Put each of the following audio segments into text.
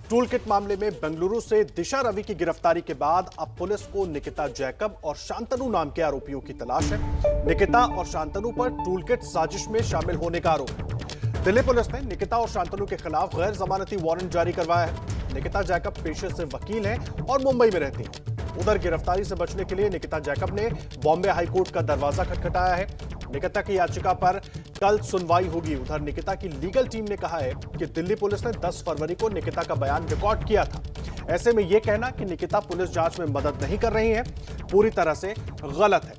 Tool kit मामले में बेंगलुरु से दिशा रवि की गिरफ्तारी के बाद अब पुलिस को निकिता जैकब और शांतनु नाम के आरोपियों की तलाश है। निकिता और शांतनु पर टूल किट साजिश में शामिल होने का आरोप है। दिल्ली पुलिस ने निकिता और शांतनु के खिलाफ गैर जमानती वारंट जारी करवाया है। निकिता जैकब पेशे से वकील हैं और मुंबई में रहती हैं। उधर गिरफ्तारी से बचने के लिए निकिता जैकब ने बॉम्बे हाईकोर्ट का दरवाजा खटखटाया है। निकिता की याचिका पर कल सुनवाई होगी। उधर निकिता की लीगल टीम ने कहा है कि दिल्ली पुलिस ने 10 फरवरी को निकिता का बयान रिकॉर्ड किया था। ऐसे में यह कहना कि निकिता पुलिस जांच में मदद नहीं कर रही है पूरी तरह से गलत है।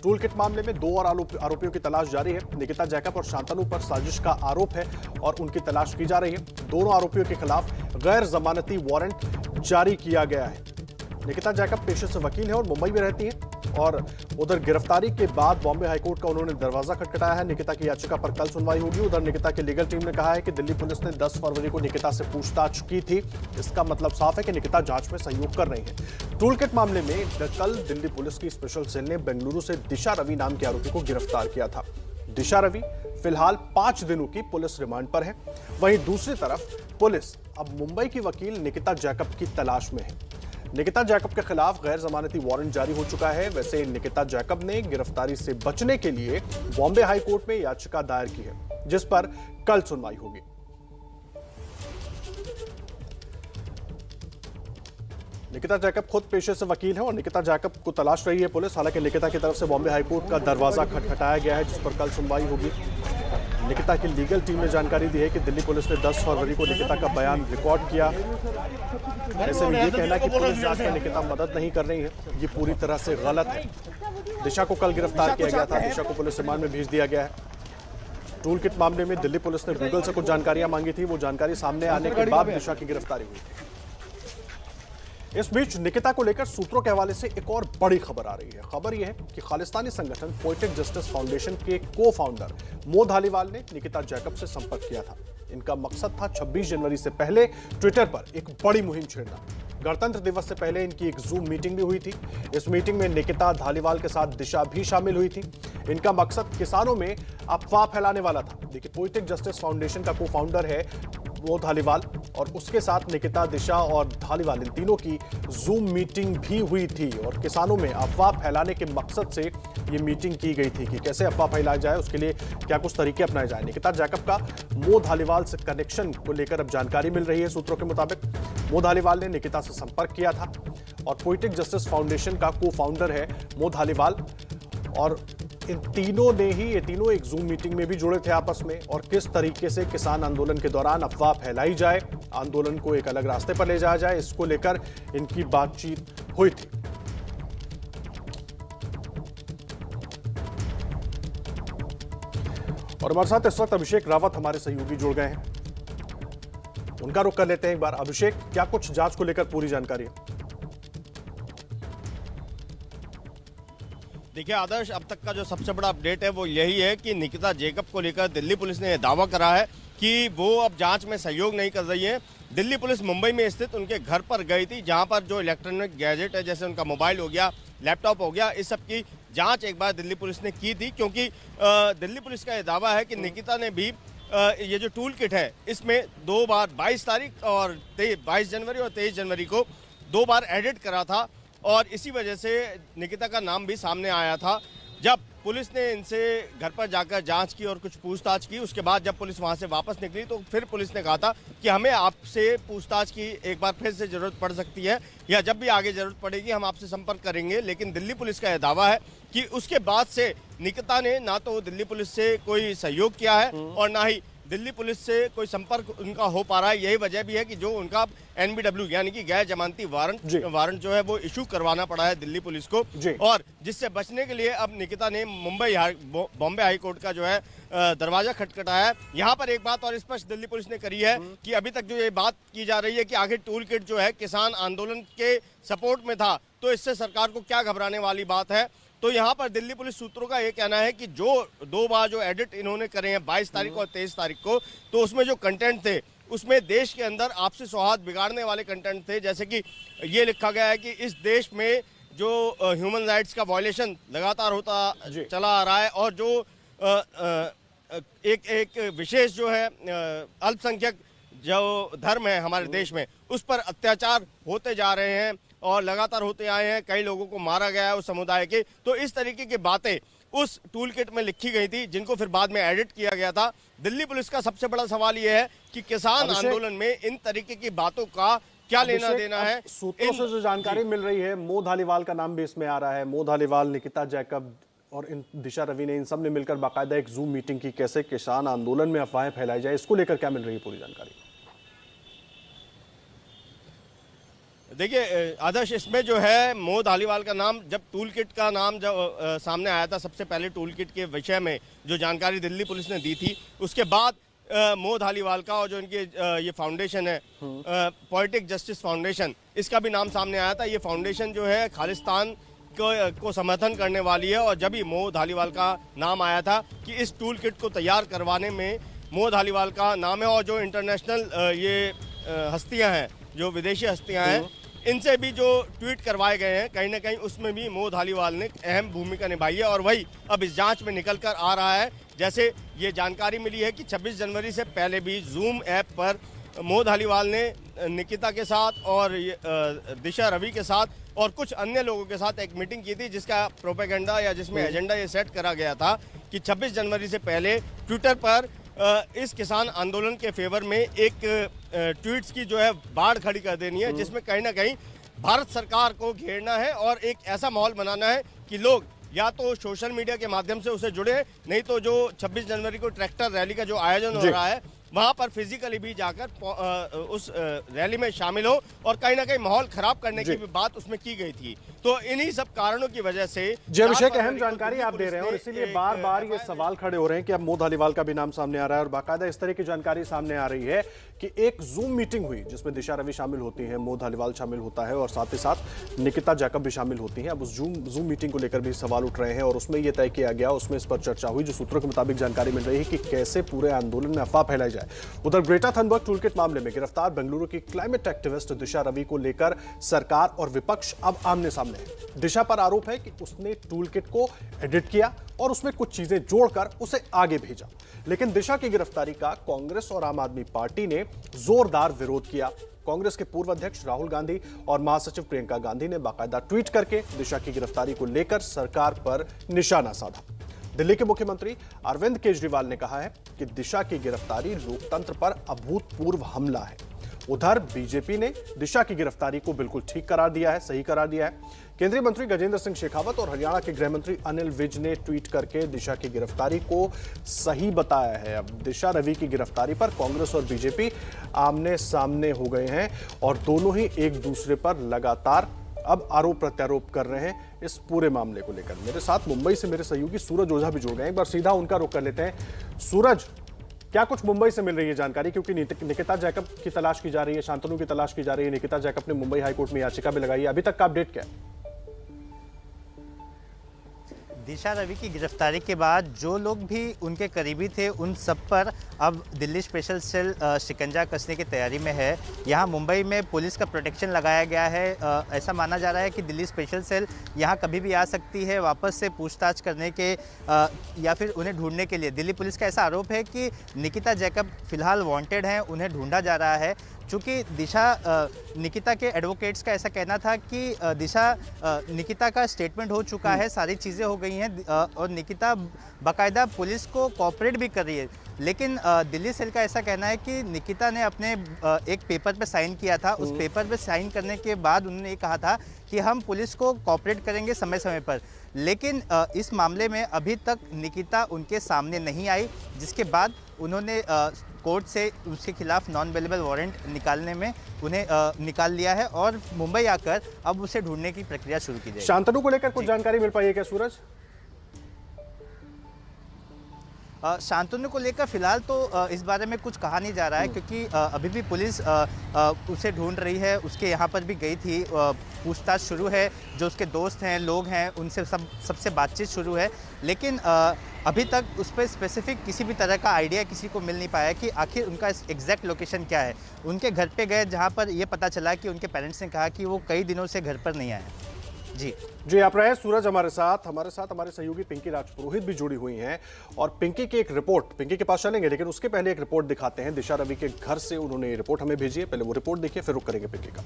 टूल किट मामले में 2 और आरोपियों की तलाश जारी है। निकिता जैकब और शांतनु पर साजिश का आरोप है और उनकी तलाश की जा रही है। दोनों आरोपियों के खिलाफ गैर जमानती वारंट जारी किया गया है। निकिता जैकब पेशे से वकील है और मुंबई में रहती है। और उधर गिरफ्तारी के बाद बॉम्बे हाईकोर्ट का उन्होंने दरवाजा खटखटाया है। निकिता की याचिका पर कल सुनवाई होगी। उधर निकिता की लीगल टीम ने कहा है कि दिल्ली पुलिस ने 10 फरवरी को निकिता से पूछताछ की थी। इसका मतलब साफ है कि निकिता जांच में सहयोग कर रही है। टूल किट मामले में कल दिल्ली पुलिस की स्पेशल सेल ने बेंगलुरु से दिशा रवि नाम के आरोपी को गिरफ्तार किया था। दिशा रवि फिलहाल 5 दिनों की पुलिस रिमांड पर है। वहीं दूसरी तरफ पुलिस अब मुंबई की वकील निकिता जैकब की तलाश में है। निकिता जैकब के खिलाफ गैर जमानती वारंट जारी हो चुका है। वैसे निकिता जैकब ने गिरफ्तारी से बचने के लिए बॉम्बे हाईकोर्ट में याचिका दायर की है, जिस पर कल सुनवाई होगी। निकिता जैकब खुद पेशे से वकील है और निकिता जैकब को तलाश रही है पुलिस। हालांकि निकिता की तरफ से बॉम्बे हाईकोर्ट का दरवाजा खटखटाया गया है, जिस पर कल सुनवाई होगी। निकिता की लीगल टीम ने जानकारी दी है कि दिल्ली पुलिस ने 10 फरवरी को निकिता का बयान रिकॉर्ड किया। ऐसे में ये कहना कि पुलिस जांच में निकिता मदद नहीं कर रही है, ये पूरी तरह से गलत है। दिशा को कल गिरफ्तार किया गया था। दिशा को पुलिस रिमांड में भेज दिया गया है। टूल किट मामले में दिल्ली पुलिस ने गूगल से कुछ जानकारियां मांगी थी। वो जानकारी सामने आने के बाद दिशा की गिरफ्तारी हुई। इस बीच निकिता को लेकर सूत्रों के हवाले से एक और बड़ी खबर आ रही है। खबर यह है कि खालिस्तानी संगठन पोएटिक जस्टिस फाउंडेशन के को-फाउंडर मो धालीवाल ने निकिता जैकब से संपर्क किया था। इनका मकसद था 26 जनवरी से पहले ट्विटर पर एक बड़ी मुहिम छेड़ना। गणतंत्र दिवस से पहले इनकी एक जूम मीटिंग भी हुई थी। इस मीटिंग में निकिता धालीवाल के साथ दिशा भी शामिल हुई थी। इनका मकसद किसानों में अफवाह फैलाने वाला था। देखिए, पोएटिक जस्टिस फाउंडेशन का को-फाउंडर है वो धालीवाल और उसके साथ निकिता, दिशा और धालीवाल इन तीनों की जूम मीटिंग भी हुई थी और किसानों में अफवाह फैलाने के मकसद से ये मीटिंग की गई थी कि कैसे अफवाह फैलाया जाए, उसके लिए क्या कुछ तरीके अपनाए जाए। निकिता जैकब का मो धालीवाल से कनेक्शन को लेकर अब जानकारी मिल रही है। सूत्रों के मुताबिक मो धालीवाल ने निकिता से संपर्क किया था और पोएटिक जस्टिस फाउंडेशन का को-फाउंडर है मो धालीवाल और इन तीनों ने ही ये तीनों एक जूम मीटिंग में भी जुड़े थे आपस में और किस तरीके से किसान आंदोलन के दौरान अफवाह फैलाई जाए, आंदोलन को एक अलग रास्ते पर ले जाया जाए, इसको लेकर इनकी बातचीत हुई थी। और हमारे साथ इस वक्त अभिषेक रावत हमारे सहयोगी जुड़ गए हैं। उनका रुख कर लेते हैं एक बार। अभिषेक, क्या कुछ जांच को लेकर पूरी जानकारी है? देखिए आदर्श, अब तक का जो सबसे बड़ा अपडेट है वो यही है कि निकिता जैकब को लेकर दिल्ली पुलिस ने दावा करा है कि वो अब जांच में सहयोग नहीं कर रही है। दिल्ली पुलिस मुंबई में स्थित उनके घर पर गई थी, जहां पर जो इलेक्ट्रॉनिक गैजेट है, जैसे उनका मोबाइल हो गया, लैपटॉप हो गया, इस सब की जांच एक बार दिल्ली पुलिस ने की थी। क्योंकि दिल्ली पुलिस का यह दावा है कि निकिता ने भी ये जो टूल किट है इसमें 2 बार 22 तारीख और 22 जनवरी और 23 जनवरी को 2 बार एडिट करा था और इसी वजह से निकिता का नाम भी सामने आया था। जब पुलिस ने इनसे घर पर जाकर जांच की और कुछ पूछताछ की, उसके बाद जब पुलिस वहां से वापस निकली तो फिर पुलिस ने कहा था कि हमें आपसे पूछताछ की एक बार फिर से जरूरत पड़ सकती है या जब भी आगे जरूरत पड़ेगी हम आपसे संपर्क करेंगे। लेकिन दिल्ली पुलिस का यह दावा है कि उसके बाद से निकिता ने ना तो दिल्ली पुलिस से कोई सहयोग किया है और ना ही दिल्ली पुलिस से कोई संपर्क उनका हो पा रहा है। यही वजह भी है कि जो उनका NBW यानी कि गैर जमानती वारंट जो है वो इशू करवाना पड़ा है दिल्ली पुलिस को, और जिससे बचने के लिए अब निकिता ने बॉम्बे हाई कोर्ट का जो है दरवाजा खटखटाया है। यहाँ पर एक बात और स्पष्ट दिल्ली पुलिस ने करी है कि अभी तक जो ये बात की जा रही है कि आखिर टूल किट जो है किसान आंदोलन के सपोर्ट में था, तो इससे सरकार को क्या घबराने वाली बात है। तो यहाँ पर दिल्ली पुलिस सूत्रों का ये कहना है कि जो 2 बार जो एडिट इन्होंने करे हैं 22 तारीख और 23 तारीख को, तो उसमें जो कंटेंट थे उसमें देश के अंदर आपसी सौहार्द बिगाड़ने वाले कंटेंट थे। जैसे कि ये लिखा गया है कि इस देश में जो ह्यूमन राइट्स का वायलेशन लगातार होता चला आ रहा है और जो एक विशेष जो है अल्पसंख्यक जो धर्म है हमारे देश में उस पर अत्याचार होते जा रहे हैं और लगातार होते आए हैं। कई लोगों को मारा गया है उस समुदाय के। तो इस तरीके की बातें उस टूल किट में लिखी गई थी, जिनको फिर बाद में एडिट किया गया था। दिल्ली पुलिस का सबसे बड़ा सवाल यह है कि किसान आंदोलन में इन तरीके की बातों का क्या लेना देना है। सूत्रों से जो जानकारी मिल रही है, मोह धालीवाल का नाम भी इसमें आ रहा है। मोह धालीवाल, निकिता जैकब और इन दिशा रवि ने इन सब ने मिलकर बाकायदा एक जूम मीटिंग की, कैसे किसान आंदोलन में अफवाहें फैलाई जाए, इसको लेकर क्या मिल रही है पूरी जानकारी? देखिए आदर्श, इसमें जो है मोह धालीवाल का नाम, जब टूल किट का नाम जब सामने आया था, सबसे पहले टूल किट के विषय में जो जानकारी दिल्ली पुलिस ने दी थी, उसके बाद मोह धालीवाल का और जो इनके ये फाउंडेशन है पोएटिक जस्टिस फाउंडेशन, इसका भी नाम सामने आया था। ये फाउंडेशन जो है खालिस्तान को समर्थन करने वाली है। और जब ही मोह धालीवाल का नाम आया था कि इस टूल किट को तैयार करवाने में मोह धालीवाल का नाम है, और जो इंटरनेशनल ये हस्तियां हैं, जो विदेशी हस्तियां हैं, इनसे भी जो ट्वीट करवाए गए हैं, कहीं ना कहीं उसमें भी मोह धालीवाल ने अहम भूमिका निभाई है। और वही अब इस जांच में निकल कर आ रहा है। जैसे ये जानकारी मिली है कि 26 जनवरी से पहले भी जूम ऐप पर मोह धालीवाल ने निकिता के साथ और दिशा रवि के साथ और कुछ अन्य लोगों के साथ एक मीटिंग की थी, जिसका प्रोपेगेंडा या जिसमें एजेंडा ये सेट करा गया था कि 26 जनवरी से पहले ट्विटर पर इस किसान आंदोलन के फेवर में एक ट्वीट्स की जो है बाढ़ खड़ी कर देनी है, जिसमें कहीं ना कहीं भारत सरकार को घेरना है और एक ऐसा माहौल बनाना है कि लोग या तो सोशल मीडिया के माध्यम से उसे जुड़े, नहीं तो जो 26 जनवरी को ट्रैक्टर रैली का जो आयोजन हो रहा है वहां पर फिजिकली भी जाकर उस रैली में शामिल हो, और कहीं ना कहीं माहौल खराब करने की भी बात उसमें की गई थी। तो इन्हीं सब कारणों की वजह से जी अभिषेक, अहम जानकारी आप दे रहे हैं और इसीलिए बार बार ये सवाल खड़े हो रहे हैं कि अब मोह धालीवाल का भी नाम सामने आ रहा है और बाकायदा इस तरह की जानकारी सामने आ रही है कि एक जूम मीटिंग हुई जिसमें दिशा रवि शामिल होती है, मोह धालीवाल शामिल होता है और साथ ही साथ निकिता जैकब भी शामिल होती हैं। अब उस जूम मीटिंग को लेकर भी सवाल उठ रहे हैं और उसमें यह तय किया गया, उसमें इस पर चर्चा हुई, जो सूत्रों के मुताबिक जानकारी मिल रही है कि कैसे पूरे आंदोलन में अफवाह फैलाई जाए। उधर ग्रेटा थनबर्ग टूलकिट मामले में गिरफ्तार बेंगलुरु की क्लाइमेट एक्टिविस्ट दिशा रवि को लेकर सरकार और विपक्ष अब आमने सामने है। दिशा पर आरोप है कि उसने टूलकिट को एडिट किया और उसमें कुछ चीजें जोड़कर उसे आगे भेजा, लेकिन दिशा की गिरफ्तारी का कांग्रेस और आम आदमी पार्टी ने जोरदार विरोध किया। कांग्रेस के पूर्व अध्यक्ष राहुल गांधी और महासचिव प्रियंका गांधी ने बाकायदा ट्वीट करके दिशा की गिरफ्तारी को लेकर सरकार पर निशाना साधा। दिल्ली के मुख्यमंत्री अरविंद केजरीवाल ने कहा है कि दिशा की गिरफ्तारी लोकतंत्र पर अभूतपूर्व हमला है। उधर बीजेपी ने दिशा की गिरफ्तारी को बिल्कुल ठीक करार दिया है, सही करार दिया है। केंद्रीय मंत्री गजेंद्र सिंह शेखावत और हरियाणा के गृह मंत्री अनिल विज ने ट्वीट करके दिशा की गिरफ्तारी को सही बताया है। अब दिशा रवि की गिरफ्तारी पर कांग्रेस और बीजेपी आमने सामने हो गए हैं और दोनों ही एक दूसरे पर लगातार अब आरोप प्रत्यारोप कर रहे हैं इस पूरे मामले को लेकर। मेरे साथ मुंबई से मेरे सहयोगी सूरज ओझा भी जुड़ गए हैं, एक बार सीधा उनका रुख कर लेते हैं। सूरज, क्या कुछ मुंबई से मिल रही है जानकारी, क्योंकि निकिता जैकब की तलाश की जा रही है, शांतनु की तलाश की जा रही है, निकिता जैकब ने मुंबई हाईकोर्ट में याचिका भी लगाई है, अभी तक का अपडेट क्या है? दिशा रवि की गिरफ्तारी के बाद जो लोग भी उनके करीबी थे उन सब पर अब दिल्ली स्पेशल सेल शिकंजा कसने की तैयारी में है। यहाँ मुंबई में पुलिस का प्रोटेक्शन लगाया गया है। ऐसा माना जा रहा है कि दिल्ली स्पेशल सेल यहाँ कभी भी आ सकती है वापस से पूछताछ करने के या फिर उन्हें ढूंढने के लिए। दिल्ली पुलिस का ऐसा आरोप है कि निकिता जैकब फिलहाल वांटेड हैं, उन्हें ढूंढा जा रहा है। चूँकि दिशा निकिता के एडवोकेट्स का ऐसा कहना था कि दिशा निकिता का स्टेटमेंट हो चुका है, सारी चीज़ें हो गई हैं और निकिता बाकायदा पुलिस को कोऑपरेट भी कर रही है। लेकिन दिल्ली सेल का ऐसा कहना है कि निकिता ने अपने एक पेपर पे साइन किया था। उस पेपर पे साइन करने के बाद उन्होंने ये कहा था कि हम पुलिस को कोऑपरेट करेंगे समय समय पर। लेकिन इस मामले में अभी तक निकिता उनके सामने नहीं आई, जिसके बाद उन्होंने कोर्ट से उसके खिलाफ नॉन अवेलेबल वारंट निकालने में उन्हें निकाल लिया है और मुंबई आकर अब उसे ढूंढने की प्रक्रिया शुरू की जाएगी। शांतनु को लेकर कुछ जानकारी मिल पाई है क्या सूरज? शांतनु को लेकर फिलहाल तो इस बारे में कुछ कहा नहीं जा रहा है, क्योंकि अभी भी पुलिस उसे ढूंढ रही है। उसके यहाँ पर भी गई थी, पूछताछ शुरू है, जो उसके दोस्त हैं, लोग हैं, उनसे सबसे बातचीत शुरू है। लेकिन अभी तक उस पर स्पेसिफिक किसी भी तरह का आइडिया किसी को मिल नहीं पाया कि आखिर उनका एग्जैक्ट लोकेशन क्या है। उनके घर पे गए, जहाँ पर ये पता चला कि उनके पेरेंट्स ने कहा कि वो कई दिनों से घर पर नहीं आए। जी आप रहे सूरज हमारे साथ हमारे सहयोगी पिंकी राजपुरोहित भी जुड़ी हुई हैं और पिंकी की एक रिपोर्ट, पिंकी के पास चलेंगे लेकिन उसके पहले एक रिपोर्ट दिखाते हैं। दिशा रवि के घर से उन्होंने रिपोर्ट हमें भेजी है, पहले वो रिपोर्ट देखिए फिर रुक करेंगे पिंकी का।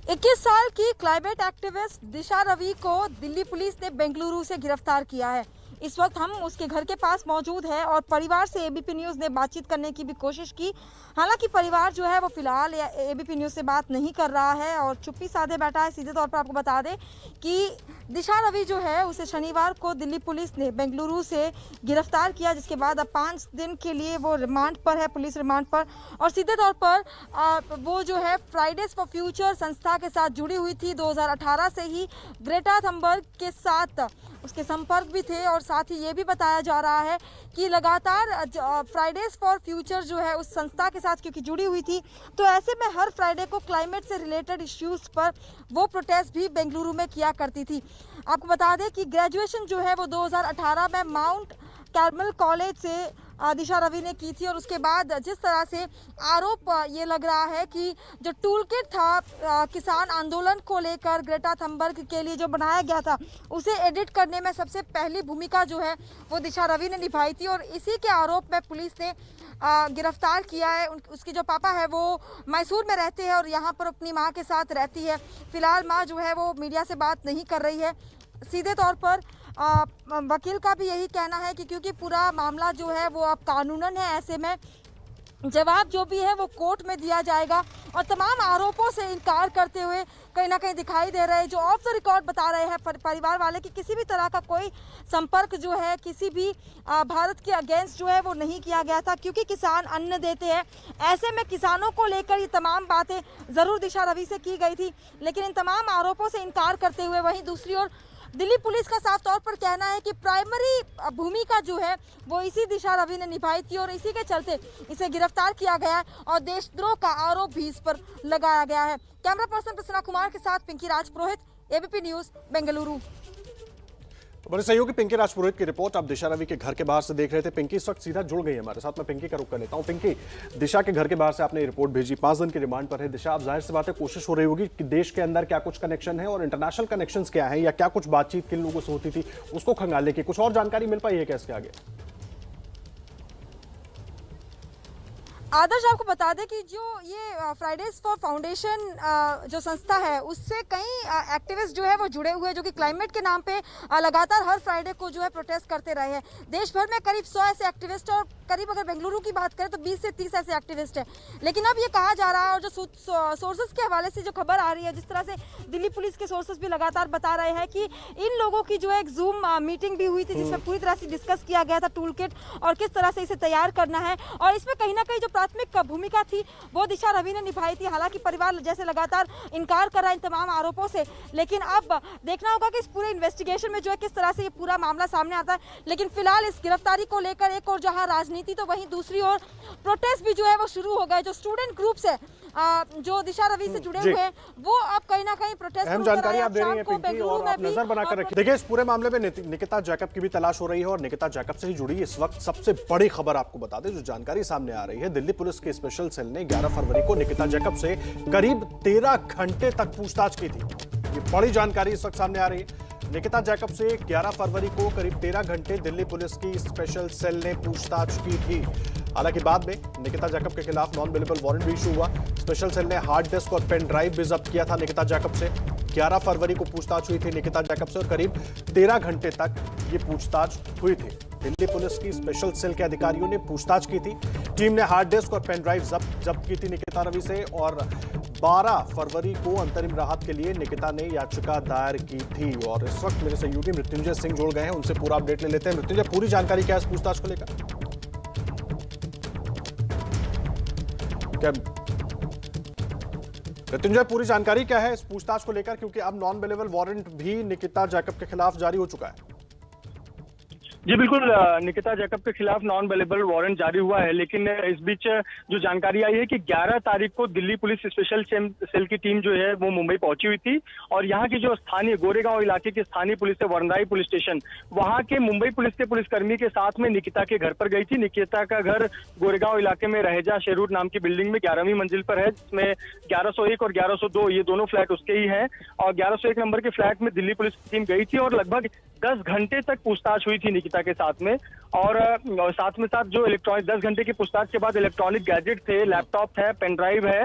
21 साल की क्लाइमेट एक्टिविस्ट दिशा रवि को दिल्ली पुलिस ने बेंगलुरु से गिरफ्तार किया है। इस वक्त हम उसके घर के पास मौजूद है और परिवार से एबीपी न्यूज़ ने बातचीत करने की भी कोशिश की। हालांकि परिवार जो है वो फिलहाल एबीपी न्यूज़ से बात नहीं कर रहा है और चुप्पी साधे बैठा है। सीधे तौर पर आपको बता दें कि दिशा रवि जो है उसे शनिवार को दिल्ली पुलिस ने बेंगलुरु से गिरफ्तार किया, जिसके बाद अब 5 दिन के लिए वो रिमांड पर है, पुलिस रिमांड पर। और सीधे तौर पर वो जो है फ्राइडेज फॉर फ्यूचर संस्था के साथ जुड़ी हुई थी। 2018 से ही ग्रेटा थनबर्ग के साथ उसके संपर्क भी थे और साथ ही ये भी बताया जा रहा है कि लगातार फ्राइडेज फॉर फ्यूचर जो है उस संस्था के साथ क्योंकि जुड़ी हुई थी, तो ऐसे में हर फ्राइडे को क्लाइमेट से रिलेटेड इश्यूज़ पर वो प्रोटेस्ट भी बेंगलुरु में किया करती थी। आपको बता दें कि ग्रेजुएशन जो है वो 2018 में माउंट कार्मल कॉलेज से दिशा रवि ने की थी और उसके बाद जिस तरह से आरोप ये लग रहा है कि जो टूल किट था किसान आंदोलन को लेकर ग्रेटा थनबर्ग के लिए जो बनाया गया था, उसे एडिट करने में सबसे पहली भूमिका जो है वो दिशा रवि ने निभाई थी और इसी के आरोप में पुलिस ने गिरफ्तार किया है। उसके जो पापा है वो मैसूर में रहते हैं और यहाँ पर अपनी माँ के साथ रहती है। फिलहाल माँ जो है वो मीडिया से बात नहीं कर रही है। सीधे तौर पर वकील का भी यही कहना है कि क्योंकि पूरा मामला जो है वो अब कानूनन है, ऐसे में जवाब जो भी है वो कोर्ट में दिया जाएगा और तमाम आरोपों से इनकार करते हुए कहीं ना कहीं दिखाई दे रहे हैं, जो ऑफ द रिकॉर्ड बता रहे हैं परिवार वाले कि किसी भी तरह का कोई संपर्क जो है किसी भी भारत के अगेंस्ट जो है वो नहीं किया गया था, क्योंकि किसान अन्न देते हैं। ऐसे में किसानों को लेकर ये तमाम बातें ज़रूर दिशा रवि से की गई थी, लेकिन इन तमाम आरोपों से इनकार करते हुए वहीं दूसरी ओर दिल्ली पुलिस का साफ तौर पर कहना है कि प्राइमरी भूमिका जो है वो इसी दिशा रवि ने निभाई थी और इसी के चलते इसे गिरफ्तार किया गया है और देशद्रोह का आरोप भी इस पर लगाया गया है। कैमरा पर्सन प्रसन्ना कुमार के साथ पिंकी राजपुरोहित, एबीपी न्यूज़, बेंगलुरु। बड़े सहयोगी पिंकी राजपुरोहित की रिपोर्ट आप दिशा रवि के घर के बाहर से देख रहे थे। पिंकी इस वक्त सीधा जुड़ गई है हमारे साथ, मैं पिंकी का रुख कर लेता हूं। पिंकी, दिशा के घर के बाहर से आपने रिपोर्ट भेजी, 5 दिन की रिमांड पर है दिशा। अब जाहिर सी बात है कोशिश हो रही होगी कि देश के अंदर क्या कुछ कनेक्शन है और इंटरनेशनल कनेक्शन क्या है या क्या कुछ बातचीत किन लोगों से होती थी उसको खंगालने की कुछ और जानकारी मिल पाई है क्या इसके आगे? आदर्श, आपको बता दें कि जो ये फ्राइडेज फॉर फाउंडेशन जो संस्था है उससे कई एक्टिविस्ट जो है वो जुड़े हुए हैं, जो कि क्लाइमेट के नाम पे लगातार हर फ्राइडे को जो है प्रोटेस्ट करते रहे हैं। देश भर में करीब 100 ऐसे एक्टिविस्ट और करीब अगर बेंगलुरु की बात करें तो 20 से 30 ऐसे एक्टिविस्ट हैं। लेकिन अब ये कहा जा रहा है और जो सोर्सेज के हवाले से जो खबर आ रही है, जिस तरह से दिल्ली पुलिस के सोर्सेज भी लगातार बता रहे हैं कि इन लोगों की जो एक जूम मीटिंग भी हुई थी जिसमें पूरी तरह से डिस्कस किया गया था टूल किट और किस तरह से इसे तैयार करना है, और इसमें कहीं ना कहीं जो प्राथमिक भूमिका थी वो दिशा रवि ने निभाई थी। हालांकि परिवार जैसे लगातार इनकार कर रहा है इन तमाम आरोपों से, लेकिन अब देखना होगा कि इस पूरे इन्वेस्टिगेशन में जो है किस तरह से ये पूरा मामला सामने आता है। लेकिन फिलहाल इस गिरफ्तारी को लेकर एक और जहां राजनीति तो वहीं दूसरी ओर प्रोटेस्ट भी जो है वो शुरू हो गए। जो स्टूडेंट ग्रुप्स है जो दिशा रवि से जुड़े हुए हैं वो अब कहीं ना कहीं प्रोटेस्ट अहम जानकारी आप दे रही हैं पिंकी और आप नजर बनाकर रखिए। देखिए इस पूरे मामले में निकिता जैकब की भी तलाश हो रही है और निकिता जैकब से ही जुड़ी इस वक्त सबसे बड़ी खबर आपको बता दें, जो जानकारी सामने आ रही है। दिल्ली पुलिस के स्पेशल सेल ने 11 फरवरी को निकिता जैकब से करीब 13 घंटे तक पूछताछ की थी। ये बड़ी जानकारी इस वक्त सामने आ रही है। निकिता जैकब से 11 फरवरी को करीब 13 घंटे दिल्ली पुलिस की स्पेशल सेल ने पूछताछ की थी। हालांकि बाद में निकिता जैकब के खिलाफ नॉन अवेलेबल वारंट भी इशू हुआ। स्पेशल सेल ने हार्ड डिस्क और पेन ड्राइव भी जब्त किया था निकिता जैकब से। 11 फरवरी को पूछताछ हुई थी निकिता जैकब से और करीब 13 घंटे तक ये पूछताछ हुई थी। दिल्ली पुलिस की स्पेशल सेल के अधिकारियों ने पूछताछ की थी। टीम ने हार्ड डिस्क और पेन ड्राइव जब्त की थी निकिता रवि से और 12 फरवरी को अंतरिम राहत के लिए निकिता ने याचिका दायर की थी। और इस वक्त मेरे सहयोगी मृत्युंजय सिंह जुड़ गए हैं, उनसे पूरा अपडेट ले लेते हैं। मृत्युंजय, पूरी जानकारी क्या है इस पूछताछ को लेकर? क्या मृत्युंजय, पूरी जानकारी क्या है इस पूछताछ को लेकर, क्योंकि अब नॉन अवेलेबल वारंट भी निकिता जैकब के खिलाफ जारी हो चुका है? जी बिल्कुल, निकिता जैकब के खिलाफ नॉन अवेलेबल वारंट जारी हुआ है, लेकिन इस बीच जो जानकारी आई है कि 11 तारीख को दिल्ली पुलिस स्पेशल सेल की टीम जो है वो मुंबई पहुंची हुई थी और यहाँ की जो स्थानीय गोरेगांव इलाके की स्थानीय पुलिस है, वरंदाई पुलिस स्टेशन, वहाँ के मुंबई पुलिस के पुलिसकर्मी के साथ में निकिता के घर पर गई थी। निकिता का घर गोरेगांव इलाके में रहेजा शेरूर नाम की बिल्डिंग में 11वीं मंजिल पर है, जिसमें 1101 और 1102 ये दोनों फ्लैट उसके ही हैं और 1101 नंबर के फ्लैट में दिल्ली पुलिस की टीम गई थी और लगभग 10 घंटे तक पूछताछ हुई थी निकिता के साथ में। और साथ में साथ जो इलेक्ट्रॉनिक 10 घंटे की पूछताछ के बाद इलेक्ट्रॉनिक गैजेट थे, लैपटॉप है, पेन ड्राइव है,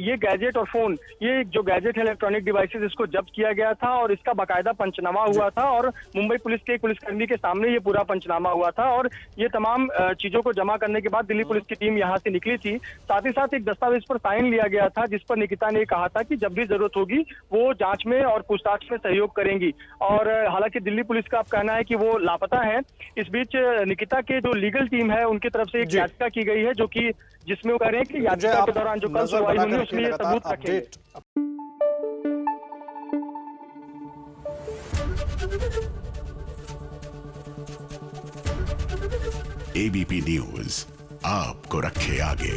ये गैजेट और फोन, ये जो गैजेट है इलेक्ट्रॉनिक डिवाइसेस, इसको जब्त किया गया था और इसका बाकायदा पंचनामा हुआ था और मुंबई पुलिस के एक पुलिसकर्मी के सामने ये पूरा पंचनामा हुआ था और ये तमाम चीजों को जमा करने के बाद दिल्ली पुलिस की टीम यहाँ से निकली थी। साथ ही साथ एक दस्तावेज पर साइन लिया गया था जिस पर निकिता ने कहा था कि जब भी जरूरत होगी वो जांच में और पूछताछ में सहयोग करेंगी और हालांकि दिल्ली पुलिस का अब कहना है कि वो लापता है। इस बीच निकिता के जो लीगल टीम है उनकी तरफ से एक याचिका की गई है जो कि जिसमें वो कह रहे हैं कि याचिका के दौरान जो कल सुनवाई होगी उसमें ये सबूत रखेंगे। एबीपी न्यूज आपको रखे आगे।